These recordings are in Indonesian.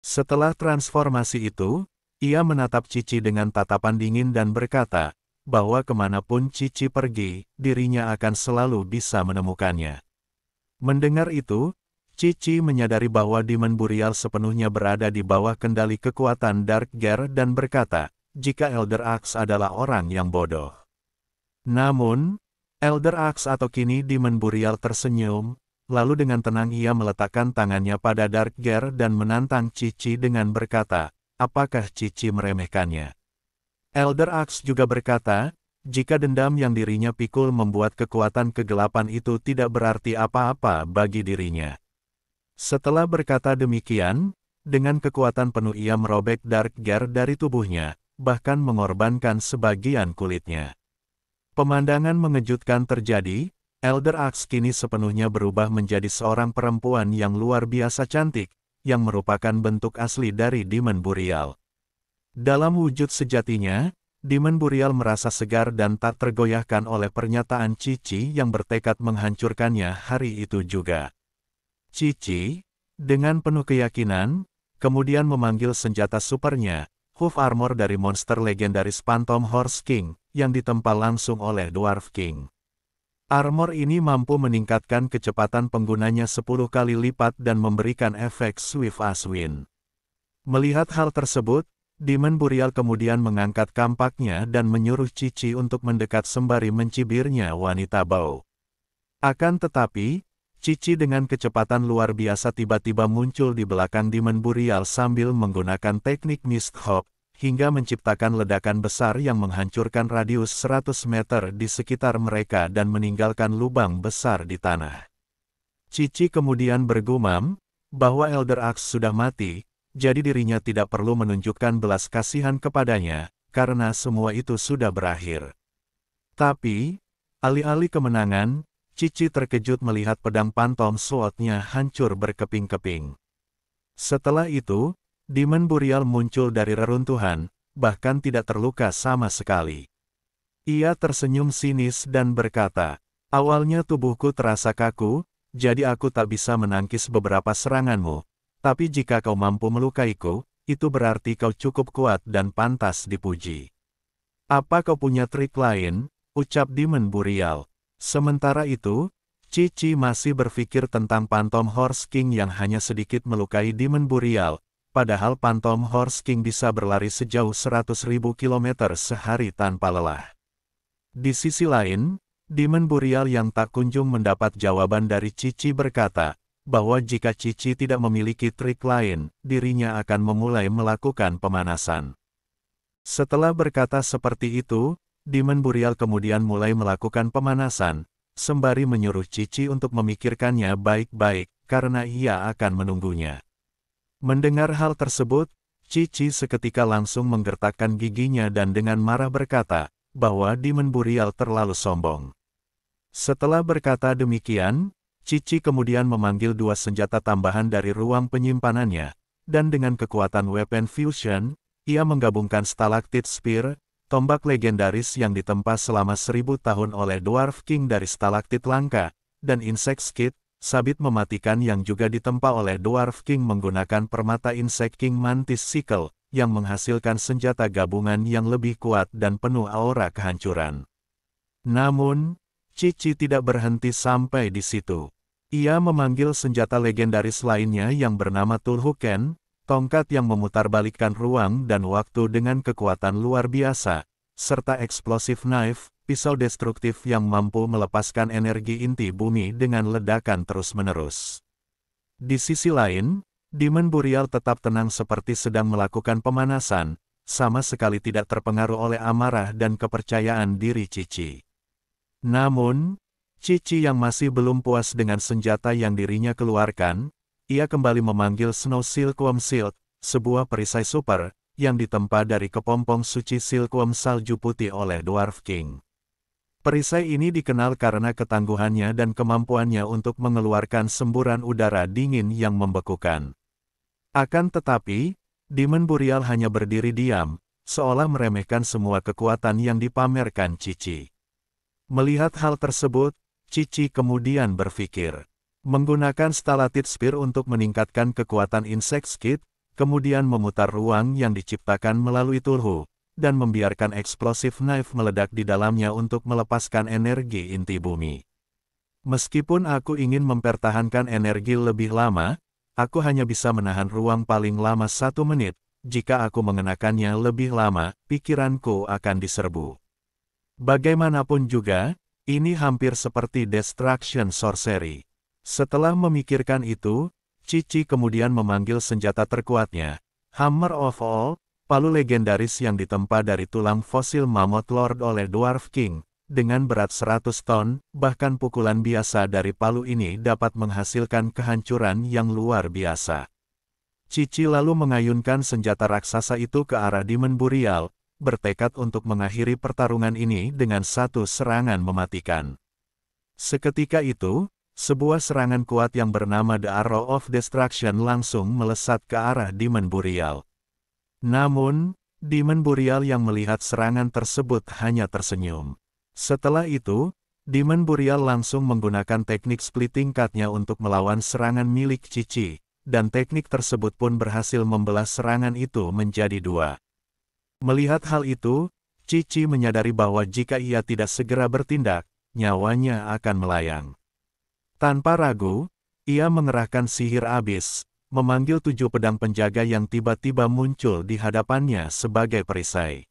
Setelah transformasi itu, ia menatap Cici dengan tatapan dingin dan berkata, bahwa kemanapun Cici pergi, dirinya akan selalu bisa menemukannya. Mendengar itu, Cici menyadari bahwa Demon Burial sepenuhnya berada di bawah kendali kekuatan Dark Gear dan berkata, jika Elder Axe adalah orang yang bodoh. Namun, Elder Axe atau kini Demon Burial tersenyum, lalu dengan tenang ia meletakkan tangannya pada Dark Gear dan menantang Cici dengan berkata, apakah Cici meremehkannya? Elder Axe juga berkata, jika dendam yang dirinya pikul membuat kekuatan kegelapan itu tidak berarti apa-apa bagi dirinya. Setelah berkata demikian, dengan kekuatan penuh ia merobek Dark Gear dari tubuhnya, bahkan mengorbankan sebagian kulitnya. Pemandangan mengejutkan terjadi, Elder Axe kini sepenuhnya berubah menjadi seorang perempuan yang luar biasa cantik, yang merupakan bentuk asli dari Demon Burial. Dalam wujud sejatinya, Demon Burial merasa segar dan tak tergoyahkan oleh pernyataan Cici yang bertekad menghancurkannya hari itu juga. Cici, dengan penuh keyakinan, kemudian memanggil senjata supernya, Hoof Armor dari monster legendaris Phantom Horse King, yang ditempa langsung oleh Dwarf King. Armor ini mampu meningkatkan kecepatan penggunanya 10 kali lipat dan memberikan efek Swift as Wind. Melihat hal tersebut, Demon Burial kemudian mengangkat kampaknya dan menyuruh Cici untuk mendekat sembari mencibirnya wanita bau. Akan tetapi, Cici dengan kecepatan luar biasa tiba-tiba muncul di belakang Demon Burial sambil menggunakan teknik Mist Hop, hingga menciptakan ledakan besar yang menghancurkan radius 100 meter di sekitar mereka dan meninggalkan lubang besar di tanah. Cici kemudian bergumam, bahwa Elder Axe sudah mati, jadi dirinya tidak perlu menunjukkan belas kasihan kepadanya, karena semua itu sudah berakhir. Tapi, alih-alih kemenangan, Cici terkejut melihat pedang Phantom Sword-nya hancur berkeping-keping. Setelah itu, Demon Burial muncul dari reruntuhan, bahkan tidak terluka sama sekali. Ia tersenyum sinis dan berkata, awalnya tubuhku terasa kaku, jadi aku tak bisa menangkis beberapa seranganmu, tapi jika kau mampu melukaiku, itu berarti kau cukup kuat dan pantas dipuji. Apa kau punya trik lain? Ucap Demon Burial. Sementara itu, Cici masih berpikir tentang Phantom Horse King yang hanya sedikit melukai Demon Burial, padahal Phantom Horse King bisa berlari sejauh 100.000 km sehari tanpa lelah. Di sisi lain, Demon Burial yang tak kunjung mendapat jawaban dari Cici berkata, bahwa jika Cici tidak memiliki trik lain, dirinya akan memulai melakukan pemanasan. Setelah berkata seperti itu, Demon Burial kemudian mulai melakukan pemanasan, sembari menyuruh Cici untuk memikirkannya baik-baik, karena ia akan menunggunya. Mendengar hal tersebut, Cici seketika langsung menggertakkan giginya dan dengan marah berkata, bahwa Demon Burial terlalu sombong. Setelah berkata demikian, Cici kemudian memanggil dua senjata tambahan dari ruang penyimpanannya, dan dengan kekuatan Weapon Fusion, ia menggabungkan Stalactite Spear, tombak legendaris yang ditempa selama 1000 tahun oleh Dwarf King dari stalaktit langka, dan Insect Skid, sabit mematikan yang juga ditempa oleh Dwarf King menggunakan permata Insect King Mantis Sickle, yang menghasilkan senjata gabungan yang lebih kuat dan penuh aura kehancuran. Namun, Cici tidak berhenti sampai di situ. Ia memanggil senjata legendaris lainnya yang bernama Tulhuken, tongkat yang memutarbalikkan ruang dan waktu dengan kekuatan luar biasa, serta Explosive Knife, pisau destruktif yang mampu melepaskan energi inti bumi dengan ledakan terus-menerus. Di sisi lain, Demon Burial tetap tenang seperti sedang melakukan pemanasan, sama sekali tidak terpengaruh oleh amarah dan kepercayaan diri Cici. Namun, Cici yang masih belum puas dengan senjata yang dirinya keluarkan, ia kembali memanggil Snow Silkworm Shield, sebuah perisai super, yang ditempa dari kepompong suci Silkworm salju putih oleh Dwarf King. Perisai ini dikenal karena ketangguhannya dan kemampuannya untuk mengeluarkan semburan udara dingin yang membekukan. Akan tetapi, Demon Burial hanya berdiri diam, seolah meremehkan semua kekuatan yang dipamerkan Cici. Melihat hal tersebut, Cici kemudian berpikir, menggunakan Stalactite Spear untuk meningkatkan kekuatan Insect Skid, kemudian memutar ruang yang diciptakan melalui tulhu, dan membiarkan eksplosif knife meledak di dalamnya untuk melepaskan energi inti bumi. Meskipun aku ingin mempertahankan energi lebih lama, aku hanya bisa menahan ruang paling lama 1 menit. Jika aku mengenakannya lebih lama, pikiranku akan diserbu. Bagaimanapun juga, ini hampir seperti Destruction Sorcery. Setelah memikirkan itu, Cici kemudian memanggil senjata terkuatnya, Hammer of All, palu legendaris yang ditempa dari tulang fosil Mammoth Lord oleh Dwarf King. Dengan berat 100 ton, bahkan pukulan biasa dari palu ini dapat menghasilkan kehancuran yang luar biasa. Cici lalu mengayunkan senjata raksasa itu ke arah Demon Burial, bertekad untuk mengakhiri pertarungan ini dengan satu serangan mematikan. Seketika itu, sebuah serangan kuat yang bernama The Arrow of Destruction langsung melesat ke arah Demon Burial. Namun, Demon Burial yang melihat serangan tersebut hanya tersenyum. Setelah itu, Demon Burial langsung menggunakan teknik splitting cut-nya untuk melawan serangan milik Cici, dan teknik tersebut pun berhasil membelah serangan itu menjadi 2. Melihat hal itu, Cici menyadari bahwa jika ia tidak segera bertindak, nyawanya akan melayang. Tanpa ragu, ia mengerahkan sihir abis, memanggil 7 pedang penjaga yang tiba-tiba muncul di hadapannya sebagai perisai.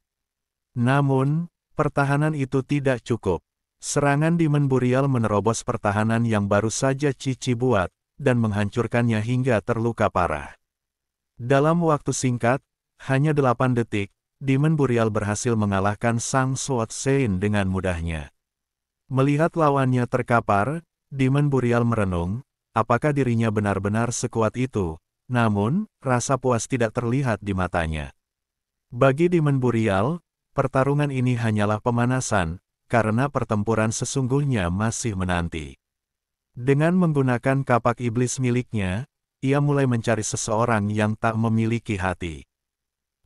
Namun, pertahanan itu tidak cukup. Serangan Demon Burial menerobos pertahanan yang baru saja Cici buat, dan menghancurkannya hingga terluka parah. Dalam waktu singkat, hanya 8 detik, Demon Burial berhasil mengalahkan Sang Sword Saint dengan mudahnya. Melihat lawannya terkapar, Demon Burial merenung, apakah dirinya benar-benar sekuat itu, namun, rasa puas tidak terlihat di matanya. Bagi Demon Burial, pertarungan ini hanyalah pemanasan, karena pertempuran sesungguhnya masih menanti. Dengan menggunakan kapak iblis miliknya, ia mulai mencari seseorang yang tak memiliki hati.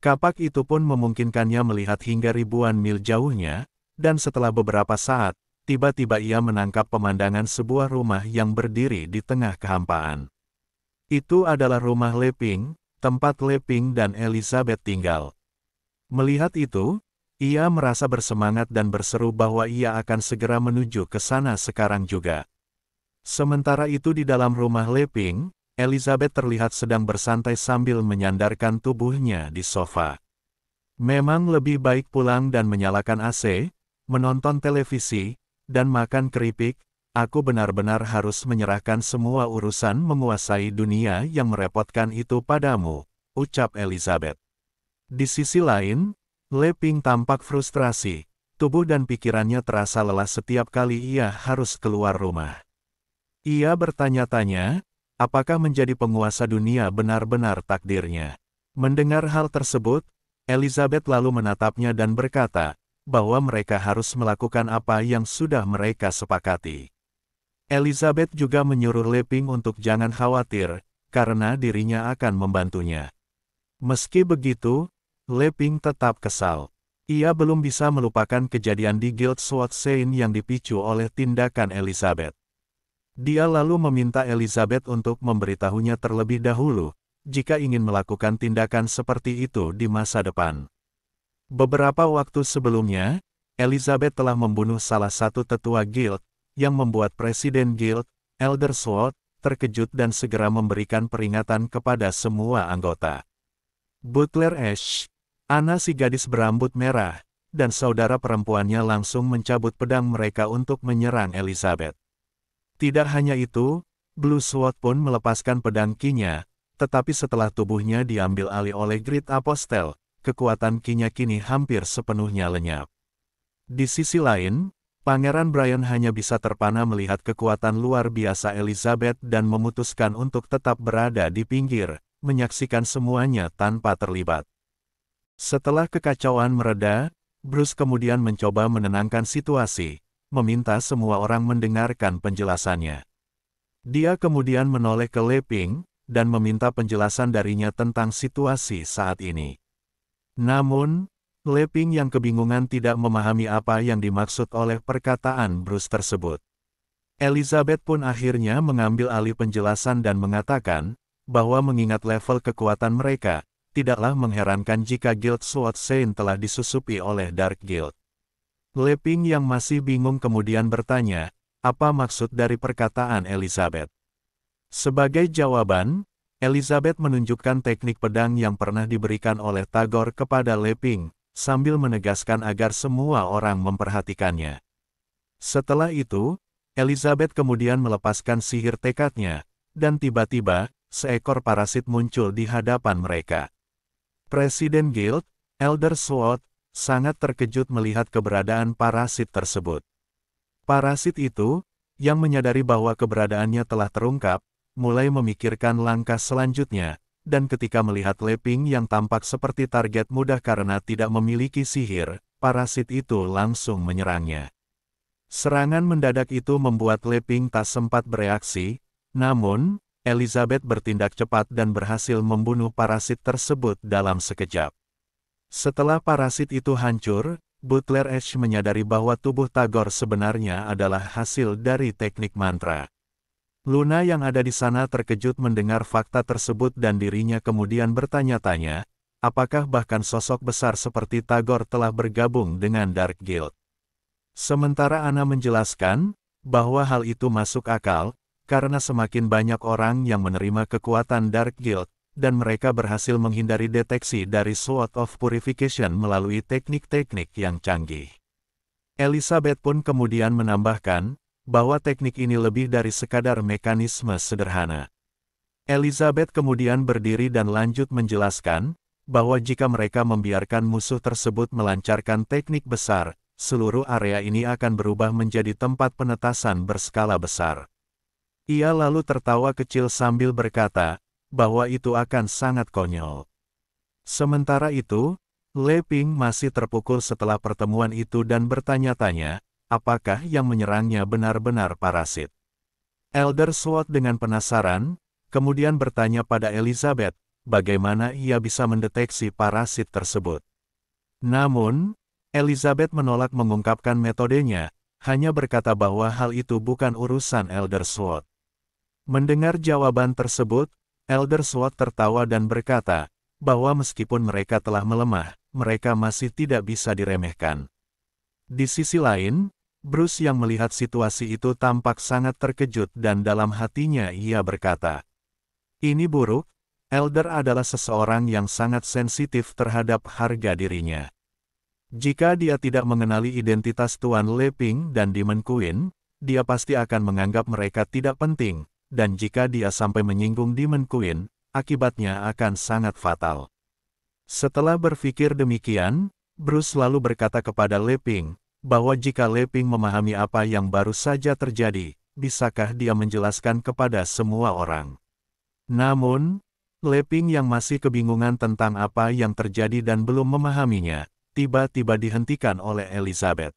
Kapak itu pun memungkinkannya melihat hingga ribuan mil jauhnya, dan setelah beberapa saat, tiba-tiba ia menangkap pemandangan sebuah rumah yang berdiri di tengah kehampaan. Itu adalah rumah Leping, tempat Leping dan Elizabeth tinggal. Melihat itu, ia merasa bersemangat dan berseru bahwa ia akan segera menuju ke sana sekarang juga. Sementara itu di dalam rumah Leping, Elizabeth terlihat sedang bersantai sambil menyandarkan tubuhnya di sofa. Memang lebih baik pulang dan menyalakan AC, menonton televisi, dan makan keripik. Aku benar-benar harus menyerahkan semua urusan menguasai dunia yang merepotkan itu padamu, ucap Elizabeth. Di sisi lain, Leping tampak frustrasi. Tubuh dan pikirannya terasa lelah setiap kali ia harus keluar rumah. Ia bertanya-tanya, apakah menjadi penguasa dunia benar-benar takdirnya? Mendengar hal tersebut, Elizabeth lalu menatapnya dan berkata, bahwa mereka harus melakukan apa yang sudah mereka sepakati. Elizabeth juga menyuruh Leping untuk jangan khawatir, karena dirinya akan membantunya. Meski begitu, Leping tetap kesal. Ia belum bisa melupakan kejadian di Guild Sword Saint yang dipicu oleh tindakan Elizabeth. Dia lalu meminta Elizabeth untuk memberitahunya terlebih dahulu, jika ingin melakukan tindakan seperti itu di masa depan. Beberapa waktu sebelumnya, Elizabeth telah membunuh salah satu tetua guild, yang membuat Presiden Guild, Elder Sword, terkejut dan segera memberikan peringatan kepada semua anggota. Butler Ash, Anna si gadis berambut merah, dan saudara perempuannya langsung mencabut pedang mereka untuk menyerang Elizabeth. Tidak hanya itu, Blue Sword pun melepaskan pedang Ki-nya, tetapi setelah tubuhnya diambil alih oleh Great Apostle, kekuatan Ki-nya kini hampir sepenuhnya lenyap. Di sisi lain, Pangeran Brian hanya bisa terpana melihat kekuatan luar biasa Elizabeth dan memutuskan untuk tetap berada di pinggir, menyaksikan semuanya tanpa terlibat. Setelah kekacauan mereda, Bruce kemudian mencoba menenangkan situasi, meminta semua orang mendengarkan penjelasannya. Dia kemudian menoleh ke Leping, dan meminta penjelasan darinya tentang situasi saat ini. Namun, Leping yang kebingungan tidak memahami apa yang dimaksud oleh perkataan Bruce tersebut. Elizabeth pun akhirnya mengambil alih penjelasan dan mengatakan, bahwa mengingat level kekuatan mereka, tidaklah mengherankan jika Guild Sword Saint telah disusupi oleh Dark Guild. Leping yang masih bingung kemudian bertanya, apa maksud dari perkataan Elizabeth? Sebagai jawaban, Elizabeth menunjukkan teknik pedang yang pernah diberikan oleh Tagore kepada Leping, sambil menegaskan agar semua orang memperhatikannya. Setelah itu, Elizabeth kemudian melepaskan sihir tekadnya, dan tiba-tiba, seekor parasit muncul di hadapan mereka. Presiden Guild, Elder Sword, sangat terkejut melihat keberadaan parasit tersebut. Parasit itu, yang menyadari bahwa keberadaannya telah terungkap, mulai memikirkan langkah selanjutnya, dan ketika melihat Leping yang tampak seperti target mudah karena tidak memiliki sihir, parasit itu langsung menyerangnya. Serangan mendadak itu membuat Leping tak sempat bereaksi, namun, Elizabeth bertindak cepat dan berhasil membunuh parasit tersebut dalam sekejap. Setelah parasit itu hancur, Butler Ash menyadari bahwa tubuh Tagore sebenarnya adalah hasil dari teknik mantra. Luna yang ada di sana terkejut mendengar fakta tersebut dan dirinya kemudian bertanya-tanya, apakah bahkan sosok besar seperti Tagore telah bergabung dengan Dark Guild. Sementara Ana menjelaskan, bahwa hal itu masuk akal, karena semakin banyak orang yang menerima kekuatan Dark Guild, dan mereka berhasil menghindari deteksi dari Sword of Purification melalui teknik-teknik yang canggih. Elizabeth pun kemudian menambahkan, bahwa teknik ini lebih dari sekadar mekanisme sederhana. Elizabeth kemudian berdiri dan lanjut menjelaskan, bahwa jika mereka membiarkan musuh tersebut melancarkan teknik besar, seluruh area ini akan berubah menjadi tempat penetasan berskala besar. Ia lalu tertawa kecil sambil berkata, bahwa itu akan sangat konyol. Sementara itu, Leping masih terpukul setelah pertemuan itu dan bertanya-tanya, apakah yang menyerangnya benar-benar parasit. Elder Sword dengan penasaran, kemudian bertanya pada Elizabeth, bagaimana ia bisa mendeteksi parasit tersebut. Namun, Elizabeth menolak mengungkapkan metodenya, hanya berkata bahwa hal itu bukan urusan Elder Sword. Mendengar jawaban tersebut, Elder Sword tertawa dan berkata, bahwa meskipun mereka telah melemah, mereka masih tidak bisa diremehkan. Di sisi lain, Bruce yang melihat situasi itu tampak sangat terkejut dan dalam hatinya ia berkata, ini buruk, Elder adalah seseorang yang sangat sensitif terhadap harga dirinya. Jika dia tidak mengenali identitas Tuan Leping dan Demon Queen, dia pasti akan menganggap mereka tidak penting, dan jika dia sampai menyinggung Demon Queen, akibatnya akan sangat fatal. Setelah berpikir demikian, Bruce lalu berkata kepada Leping, bahwa jika Leping memahami apa yang baru saja terjadi, bisakah dia menjelaskan kepada semua orang? Namun, Leping yang masih kebingungan tentang apa yang terjadi dan belum memahaminya, tiba-tiba dihentikan oleh Elizabeth.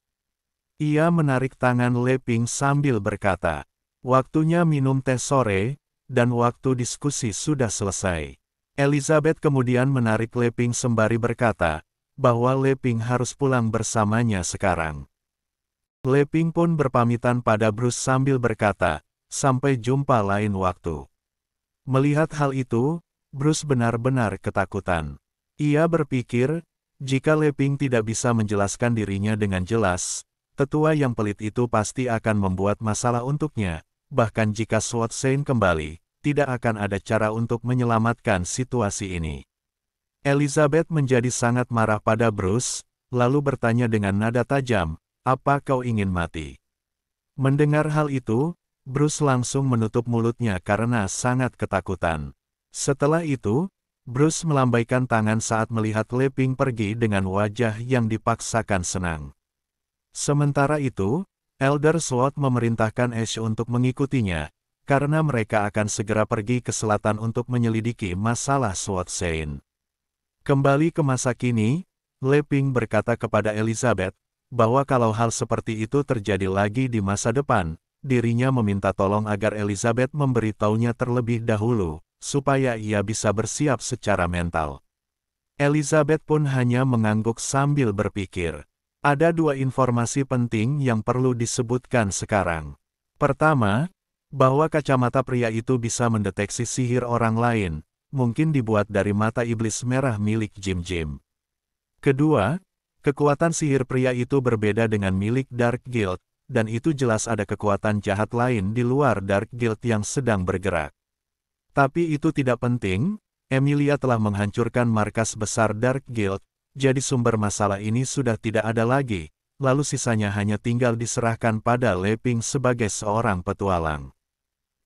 Ia menarik tangan Leping sambil berkata, waktunya minum teh sore, dan waktu diskusi sudah selesai. Elizabeth kemudian menarik Leping sembari berkata, bahwa Leping harus pulang bersamanya sekarang. Leping pun berpamitan pada Bruce sambil berkata, sampai jumpa lain waktu. Melihat hal itu, Bruce benar-benar ketakutan. Ia berpikir, jika Leping tidak bisa menjelaskan dirinya dengan jelas, tetua yang pelit itu pasti akan membuat masalah untuknya, bahkan jika Sword Saint kembali, tidak akan ada cara untuk menyelamatkan situasi ini. Elizabeth menjadi sangat marah pada Bruce, lalu bertanya dengan nada tajam, apa kau ingin mati? Mendengar hal itu, Bruce langsung menutup mulutnya karena sangat ketakutan. Setelah itu, Bruce melambaikan tangan saat melihat Leping pergi dengan wajah yang dipaksakan senang. Sementara itu, Elder Sword memerintahkan Ash untuk mengikutinya, karena mereka akan segera pergi ke selatan untuk menyelidiki masalah Sword Saint. Kembali ke masa kini, Leping berkata kepada Elizabeth, bahwa kalau hal seperti itu terjadi lagi di masa depan, dirinya meminta tolong agar Elizabeth memberitahunya terlebih dahulu, supaya ia bisa bersiap secara mental. Elizabeth pun hanya mengangguk sambil berpikir. Ada dua informasi penting yang perlu disebutkan sekarang. Pertama, bahwa kacamata pria itu bisa mendeteksi sihir orang lain, mungkin dibuat dari mata iblis merah milik Jim. Kedua, kekuatan sihir pria itu berbeda dengan milik Dark Guild, dan itu jelas ada kekuatan jahat lain di luar Dark Guild yang sedang bergerak. Tapi itu tidak penting, Emilia telah menghancurkan markas besar Dark Guild, jadi sumber masalah ini sudah tidak ada lagi, lalu sisanya hanya tinggal diserahkan pada Leping sebagai seorang petualang.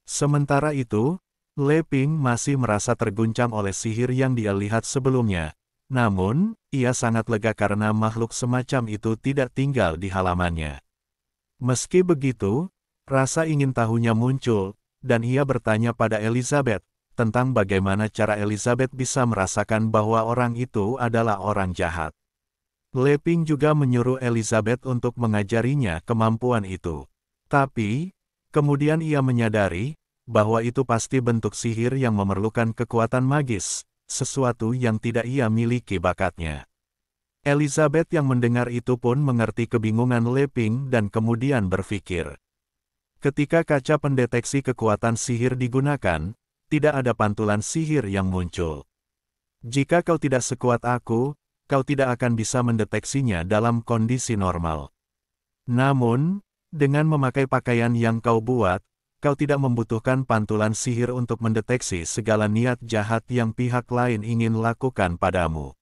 Sementara itu, Leping masih merasa terguncang oleh sihir yang dia lihat sebelumnya, namun, ia sangat lega karena makhluk semacam itu tidak tinggal di halamannya. Meski begitu, rasa ingin tahunya muncul, dan ia bertanya pada Elizabeth, tentang bagaimana cara Elizabeth bisa merasakan bahwa orang itu adalah orang jahat. Leping juga menyuruh Elizabeth untuk mengajarinya kemampuan itu. Tapi, kemudian ia menyadari, bahwa itu pasti bentuk sihir yang memerlukan kekuatan magis, sesuatu yang tidak ia miliki bakatnya. Elizabeth yang mendengar itu pun mengerti kebingungan Leping dan kemudian berpikir. Ketika kaca pendeteksi kekuatan sihir digunakan, tidak ada pantulan sihir yang muncul. Jika kau tidak sekuat aku, kau tidak akan bisa mendeteksinya dalam kondisi normal. Namun, dengan memakai pakaian yang kau buat, kau tidak membutuhkan pantulan sihir untuk mendeteksi segala niat jahat yang pihak lain ingin lakukan padamu.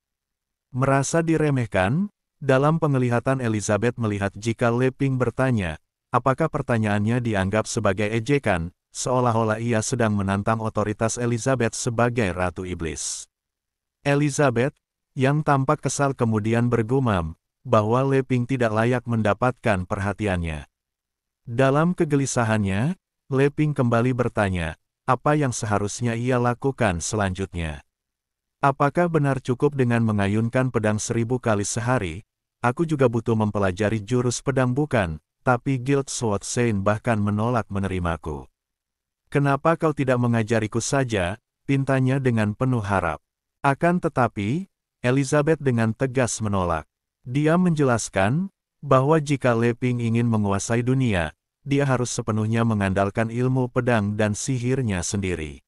Merasa diremehkan, dalam penglihatan Elizabeth melihat jika Leping bertanya, apakah pertanyaannya dianggap sebagai ejekan, seolah-olah ia sedang menantang otoritas Elizabeth sebagai Ratu Iblis. Elizabeth, yang tampak kesal kemudian bergumam, bahwa Leping tidak layak mendapatkan perhatiannya. Dalam kegelisahannya, Leping kembali bertanya, apa yang seharusnya ia lakukan selanjutnya. Apakah benar cukup dengan mengayunkan pedang 1000 kali sehari? Aku juga butuh mempelajari jurus pedang bukan, tapi Guild Sword Saint bahkan menolak menerimaku. Kenapa kau tidak mengajariku saja? Pintanya dengan penuh harap. Akan tetapi, Elizabeth dengan tegas menolak. Dia menjelaskan, bahwa jika Leping ingin menguasai dunia, dia harus sepenuhnya mengandalkan ilmu pedang dan sihirnya sendiri.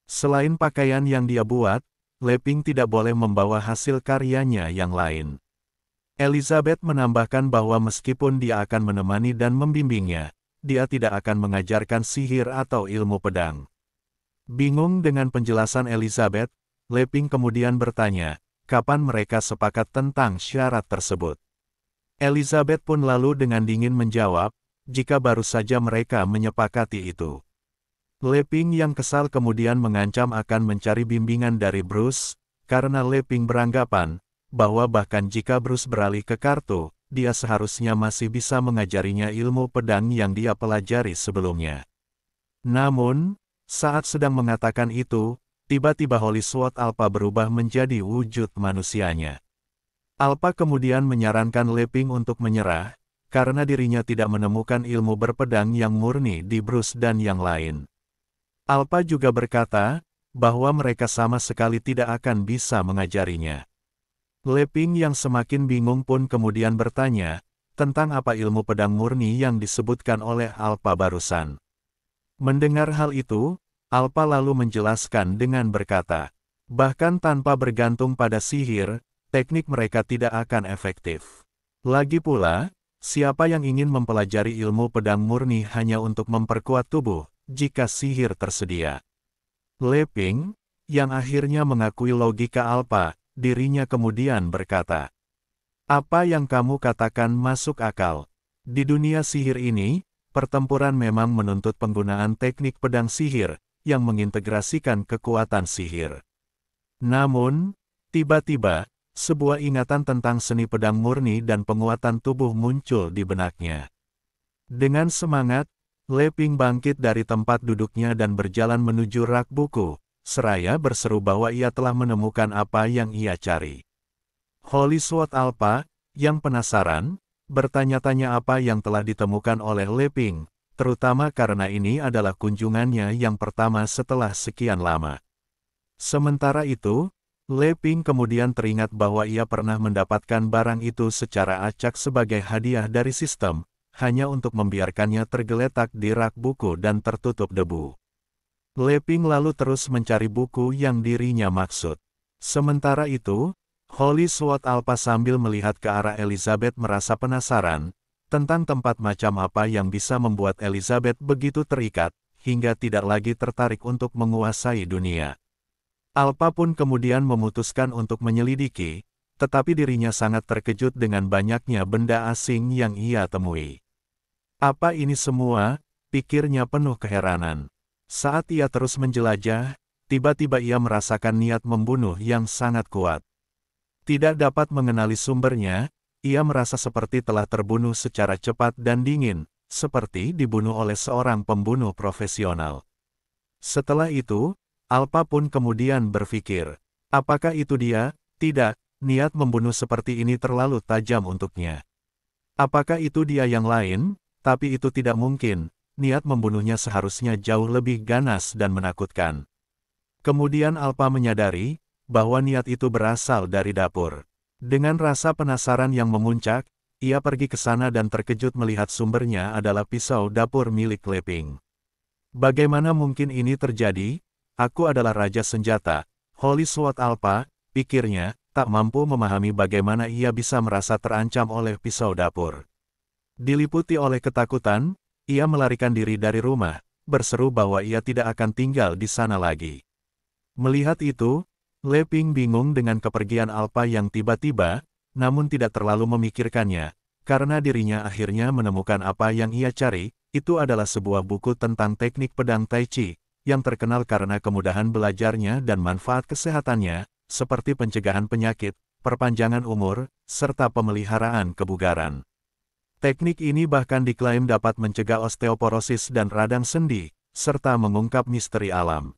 Selain pakaian yang dia buat, Leping tidak boleh membawa hasil karyanya yang lain. Elizabeth menambahkan bahwa meskipun dia akan menemani dan membimbingnya, dia tidak akan mengajarkan sihir atau ilmu pedang. Bingung dengan penjelasan Elizabeth, Leping kemudian bertanya, kapan mereka sepakat tentang syarat tersebut. Elizabeth pun lalu dengan dingin menjawab, jika baru saja mereka menyepakati itu. Leping yang kesal kemudian mengancam akan mencari bimbingan dari Bruce, karena Leping beranggapan, bahwa bahkan jika Bruce beralih ke kartu, dia seharusnya masih bisa mengajarinya ilmu pedang yang dia pelajari sebelumnya. Namun, saat sedang mengatakan itu, tiba-tiba Holy Sword Alpha berubah menjadi wujud manusianya. Alpha kemudian menyarankan Leping untuk menyerah, karena dirinya tidak menemukan ilmu berpedang yang murni di Bruce dan yang lain. Alpha juga berkata, bahwa mereka sama sekali tidak akan bisa mengajarinya. Leping yang semakin bingung pun kemudian bertanya, tentang apa ilmu pedang murni yang disebutkan oleh Alpha barusan. Mendengar hal itu, Alpha lalu menjelaskan dengan berkata, bahkan tanpa bergantung pada sihir, teknik mereka tidak akan efektif. Lagi pula, siapa yang ingin mempelajari ilmu pedang murni hanya untuk memperkuat tubuh, jika sihir tersedia? Leping, yang akhirnya mengakui logika Alpha, dirinya kemudian berkata, apa yang kamu katakan masuk akal. Di dunia sihir ini, pertempuran memang menuntut penggunaan teknik pedang sihir, yang mengintegrasikan kekuatan sihir. Namun, tiba-tiba, sebuah ingatan tentang seni pedang murni dan penguatan tubuh muncul di benaknya. Dengan semangat, Leping bangkit dari tempat duduknya dan berjalan menuju rak buku, seraya berseru bahwa ia telah menemukan apa yang ia cari. Holy Sword Alpha, yang penasaran, bertanya-tanya apa yang telah ditemukan oleh Leping, terutama karena ini adalah kunjungannya yang pertama setelah sekian lama. Sementara itu, Leping kemudian teringat bahwa ia pernah mendapatkan barang itu secara acak sebagai hadiah dari sistem, hanya untuk membiarkannya tergeletak di rak buku dan tertutup debu. Leping lalu terus mencari buku yang dirinya maksud. Sementara itu, Holy Sword Alpha sambil melihat ke arah Elizabeth merasa penasaran tentang tempat macam apa yang bisa membuat Elizabeth begitu terikat, hingga tidak lagi tertarik untuk menguasai dunia. Alpha pun kemudian memutuskan untuk menyelidiki, tetapi dirinya sangat terkejut dengan banyaknya benda asing yang ia temui. Apa ini semua? Pikirnya penuh keheranan. Saat ia terus menjelajah, tiba-tiba ia merasakan niat membunuh yang sangat kuat. Tidak dapat mengenali sumbernya, ia merasa seperti telah terbunuh secara cepat dan dingin, seperti dibunuh oleh seorang pembunuh profesional. Setelah itu, Alpha pun kemudian berpikir, apakah itu dia? Tidak, niat membunuh seperti ini terlalu tajam untuknya. Apakah itu dia yang lain? Tapi itu tidak mungkin, niat membunuhnya seharusnya jauh lebih ganas dan menakutkan. Kemudian Alpha menyadari bahwa niat itu berasal dari dapur. Dengan rasa penasaran yang memuncak, ia pergi ke sana dan terkejut melihat sumbernya adalah pisau dapur milik Leping. Bagaimana mungkin ini terjadi? Aku adalah Raja Senjata, Holy Sword Alpha, pikirnya, tak mampu memahami bagaimana ia bisa merasa terancam oleh pisau dapur. Diliputi oleh ketakutan, ia melarikan diri dari rumah, berseru bahwa ia tidak akan tinggal di sana lagi. Melihat itu, Leping bingung dengan kepergian Alpha yang tiba-tiba, namun tidak terlalu memikirkannya, karena dirinya akhirnya menemukan apa yang ia cari, itu adalah sebuah buku tentang teknik pedang Tai Chi, yang terkenal karena kemudahan belajarnya dan manfaat kesehatannya, seperti pencegahan penyakit, perpanjangan umur, serta pemeliharaan kebugaran. Teknik ini bahkan diklaim dapat mencegah osteoporosis dan radang sendi, serta mengungkap misteri alam.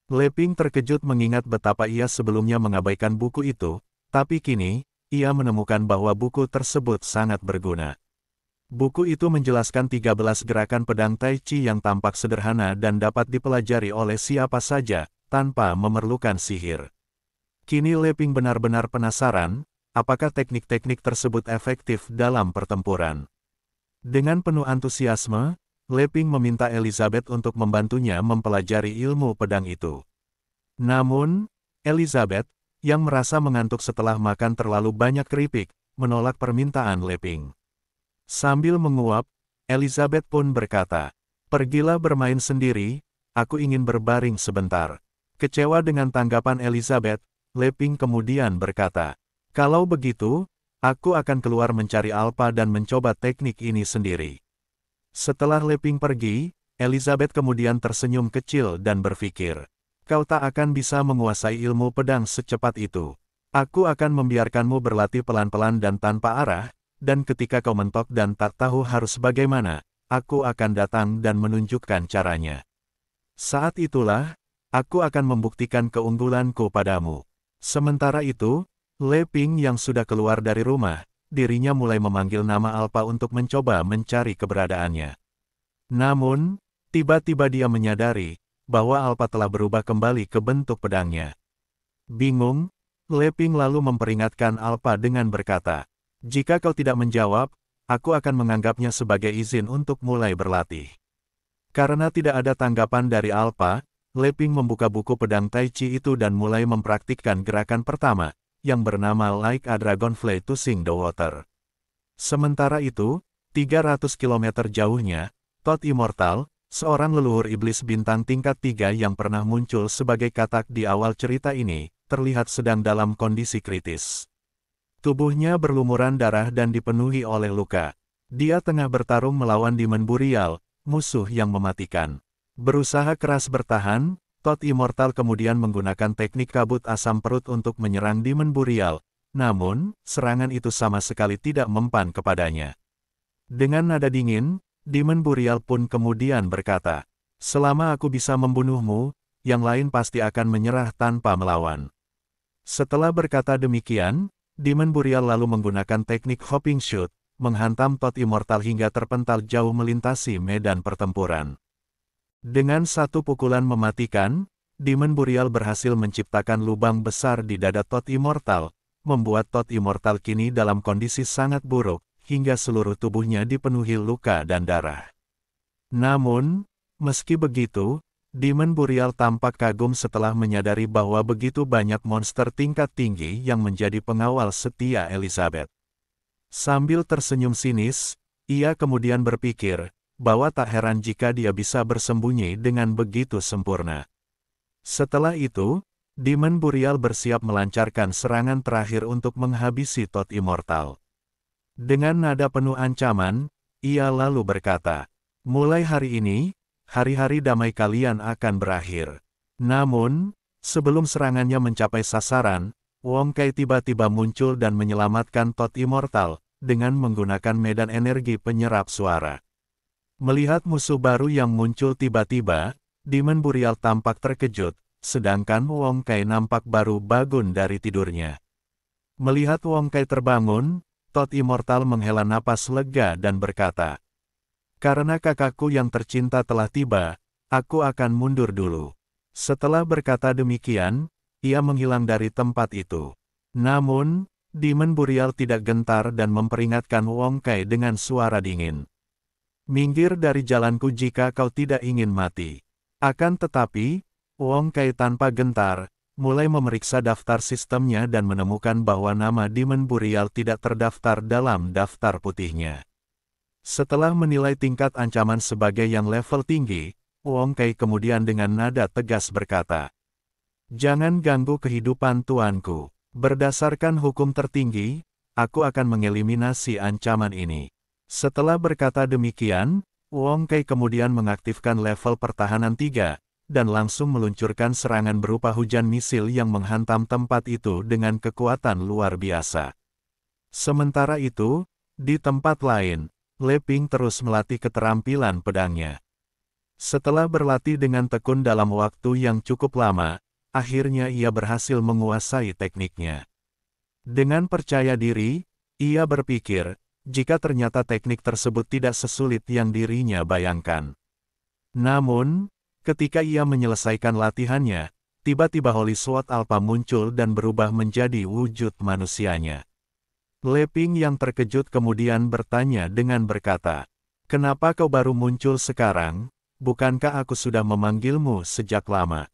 Leping terkejut mengingat betapa ia sebelumnya mengabaikan buku itu, tapi kini, ia menemukan bahwa buku tersebut sangat berguna. Buku itu menjelaskan 13 gerakan pedang Tai Chi yang tampak sederhana dan dapat dipelajari oleh siapa saja, tanpa memerlukan sihir. Kini Leping benar-benar penasaran, apakah teknik-teknik tersebut efektif dalam pertempuran. Dengan penuh antusiasme, Leping meminta Elizabeth untuk membantunya mempelajari ilmu pedang itu. Namun, Elizabeth, yang merasa mengantuk setelah makan terlalu banyak keripik, menolak permintaan Leping. Sambil menguap, Elizabeth pun berkata, "Pergilah bermain sendiri, aku ingin berbaring sebentar." Kecewa dengan tanggapan Elizabeth, Leping kemudian berkata, "Kalau begitu, aku akan keluar mencari Alpha dan mencoba teknik ini sendiri." Setelah Leping pergi, Elizabeth kemudian tersenyum kecil dan berpikir, "Kau tak akan bisa menguasai ilmu pedang secepat itu. Aku akan membiarkanmu berlatih pelan-pelan dan tanpa arah, dan ketika kau mentok dan tak tahu harus bagaimana, aku akan datang dan menunjukkan caranya. Saat itulah, aku akan membuktikan keunggulanku padamu." Sementara itu, Leping yang sudah keluar dari rumah, dirinya mulai memanggil nama Alpha untuk mencoba mencari keberadaannya. Namun, tiba-tiba dia menyadari bahwa Alpha telah berubah kembali ke bentuk pedangnya. Bingung, Leping lalu memperingatkan Alpha dengan berkata, "Jika kau tidak menjawab, aku akan menganggapnya sebagai izin untuk mulai berlatih." Karena tidak ada tanggapan dari Alpha, Leping membuka buku pedang Tai Chi itu dan mulai mempraktikkan gerakan pertama, yang bernama Like a Dragonfly to Sing the Water. Sementara itu, 300 km jauhnya, Thoth Immortal, seorang leluhur iblis bintang tingkat 3 yang pernah muncul sebagai katak di awal cerita ini, terlihat sedang dalam kondisi kritis. Tubuhnya berlumuran darah dan dipenuhi oleh luka. Dia tengah bertarung melawan Demon Burial, musuh yang mematikan. Berusaha keras bertahan, Thoth Immortal kemudian menggunakan teknik kabut asam perut untuk menyerang Demon Burial, namun, serangan itu sama sekali tidak mempan kepadanya. Dengan nada dingin, Demon Burial pun kemudian berkata, "Selama aku bisa membunuhmu, yang lain pasti akan menyerah tanpa melawan." Setelah berkata demikian, Demon Burial lalu menggunakan teknik hopping shoot, menghantam Thoth Immortal hingga terpental jauh melintasi medan pertempuran. Dengan satu pukulan mematikan, Demon Burial berhasil menciptakan lubang besar di dada Thoth Immortal, membuat Thoth Immortal kini dalam kondisi sangat buruk, hingga seluruh tubuhnya dipenuhi luka dan darah. Namun, meski begitu, Demon Burial tampak kagum setelah menyadari bahwa begitu banyak monster tingkat tinggi yang menjadi pengawal setia Elizabeth. Sambil tersenyum sinis, ia kemudian berpikir, bahwa tak heran jika dia bisa bersembunyi dengan begitu sempurna. Setelah itu, Demon Burial bersiap melancarkan serangan terakhir untuk menghabisi Thoth Immortal. Dengan nada penuh ancaman, ia lalu berkata, "Mulai hari ini, hari-hari damai kalian akan berakhir." Namun, sebelum serangannya mencapai sasaran, Wong Kai tiba-tiba muncul dan menyelamatkan Thoth Immortal, dengan menggunakan medan energi penyerap suara. Melihat musuh baru yang muncul tiba-tiba, Demon Burial tampak terkejut, sedangkan Wong Kai nampak baru bangun dari tidurnya. Melihat Wong Kai terbangun, Thoth Immortal menghela napas lega dan berkata, "Karena kakakku yang tercinta telah tiba, aku akan mundur dulu." Setelah berkata demikian, ia menghilang dari tempat itu. Namun, Demon Burial tidak gentar dan memperingatkan Wong Kai dengan suara dingin. "Minggir dari jalanku jika kau tidak ingin mati." Akan tetapi, Wong Kai tanpa gentar, mulai memeriksa daftar sistemnya dan menemukan bahwa nama Demon Burial tidak terdaftar dalam daftar putihnya. Setelah menilai tingkat ancaman sebagai yang level tinggi, Wong Kai kemudian dengan nada tegas berkata, "Jangan ganggu kehidupan tuanku. Berdasarkan hukum tertinggi, aku akan mengeliminasi ancaman ini." Setelah berkata demikian, Wong Kai kemudian mengaktifkan level pertahanan 3, dan langsung meluncurkan serangan berupa hujan misil yang menghantam tempat itu dengan kekuatan luar biasa. Sementara itu, di tempat lain, Le Ping terus melatih keterampilan pedangnya. Setelah berlatih dengan tekun dalam waktu yang cukup lama, akhirnya ia berhasil menguasai tekniknya. Dengan percaya diri, ia berpikir, jika ternyata teknik tersebut tidak sesulit yang dirinya bayangkan. Namun, ketika ia menyelesaikan latihannya, tiba-tiba Holy Sword Alpha muncul dan berubah menjadi wujud manusianya. Le Ping yang terkejut kemudian bertanya dengan berkata, "Kenapa kau baru muncul sekarang? Bukankah aku sudah memanggilmu sejak lama?"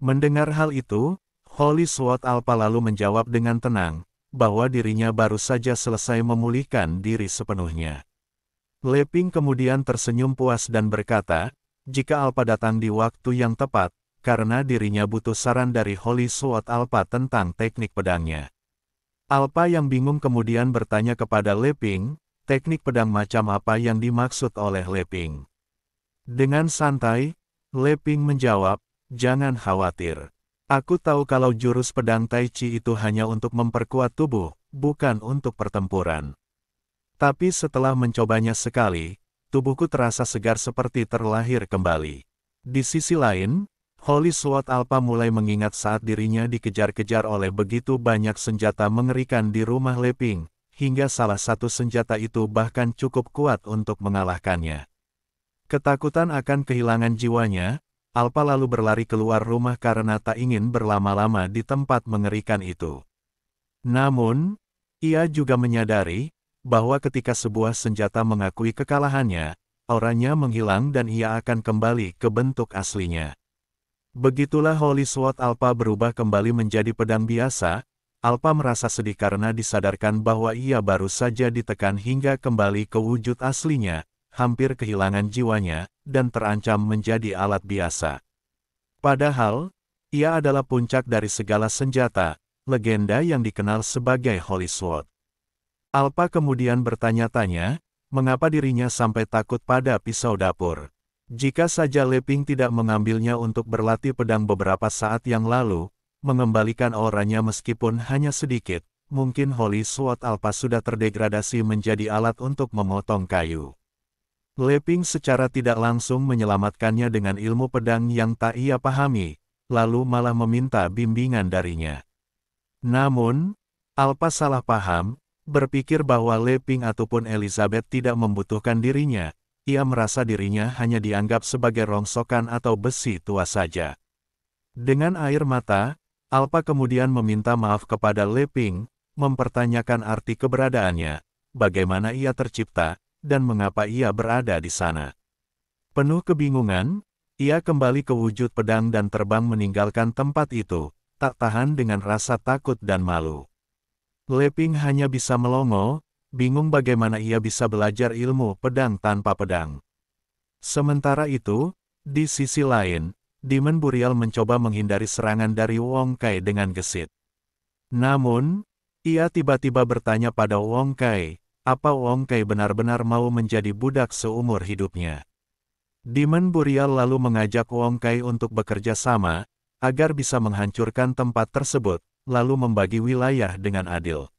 Mendengar hal itu, Holy Sword Alpha lalu menjawab dengan tenang, bahwa dirinya baru saja selesai memulihkan diri sepenuhnya. Le Ping kemudian tersenyum puas dan berkata, jika Alpha datang di waktu yang tepat, karena dirinya butuh saran dari Holy Sword Alpha tentang teknik pedangnya. Alpha yang bingung kemudian bertanya kepada Le Ping, teknik pedang macam apa yang dimaksud oleh Le Ping. Dengan santai, Le Ping menjawab, "Jangan khawatir. Aku tahu kalau jurus pedang Tai Chi itu hanya untuk memperkuat tubuh, bukan untuk pertempuran. Tapi setelah mencobanya sekali, tubuhku terasa segar seperti terlahir kembali." Di sisi lain, Holy Sword Alpha mulai mengingat saat dirinya dikejar-kejar oleh begitu banyak senjata mengerikan di rumah Le Ping, hingga salah satu senjata itu bahkan cukup kuat untuk mengalahkannya. Ketakutan akan kehilangan jiwanya, Alpha lalu berlari keluar rumah karena tak ingin berlama-lama di tempat mengerikan itu. Namun, ia juga menyadari, bahwa ketika sebuah senjata mengakui kekalahannya, auranya menghilang dan ia akan kembali ke bentuk aslinya. Begitulah Holy Sword Alpha berubah kembali menjadi pedang biasa. Alpha merasa sedih karena disadarkan bahwa ia baru saja ditekan hingga kembali ke wujud aslinya, hampir kehilangan jiwanya, dan terancam menjadi alat biasa. Padahal, ia adalah puncak dari segala senjata, legenda yang dikenal sebagai Holy Sword. Alpha kemudian bertanya-tanya, mengapa dirinya sampai takut pada pisau dapur. Jika saja Le Ping tidak mengambilnya untuk berlatih pedang beberapa saat yang lalu, mengembalikan auranya meskipun hanya sedikit, mungkin Holy Sword Alpha sudah terdegradasi menjadi alat untuk memotong kayu. Le Ping secara tidak langsung menyelamatkannya dengan ilmu pedang yang tak ia pahami, lalu malah meminta bimbingan darinya. Namun, Alpha salah paham, berpikir bahwa Le Ping ataupun Elizabeth tidak membutuhkan dirinya. Ia merasa dirinya hanya dianggap sebagai rongsokan atau besi tua saja. Dengan air mata, Alpha kemudian meminta maaf kepada Le Ping, mempertanyakan arti keberadaannya, bagaimana ia tercipta, dan mengapa ia berada di sana. Penuh kebingungan, ia kembali ke wujud pedang dan terbang meninggalkan tempat itu, tak tahan dengan rasa takut dan malu. Leping hanya bisa melongo, bingung bagaimana ia bisa belajar ilmu pedang tanpa pedang. Sementara itu, di sisi lain, Demon Burial mencoba menghindari serangan dari Wong Kai dengan gesit. Namun, ia tiba-tiba bertanya pada Wong Kai, apa Wong Kai benar-benar mau menjadi budak seumur hidupnya. Demon Burial lalu mengajak Wong Kai untuk bekerja sama, agar bisa menghancurkan tempat tersebut, lalu membagi wilayah dengan adil.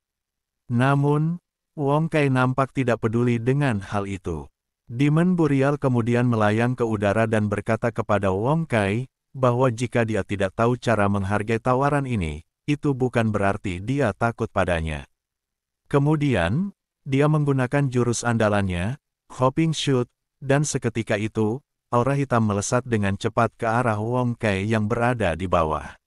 Namun, Wong Kai nampak tidak peduli dengan hal itu. Demon Burial kemudian melayang ke udara dan berkata kepada Wong Kai, bahwa jika dia tidak tahu cara menghargai tawaran ini, itu bukan berarti dia takut padanya. Kemudian, dia menggunakan jurus andalannya, Hopping Shoot, dan seketika itu, aura hitam melesat dengan cepat ke arah Wong Kai yang berada di bawah.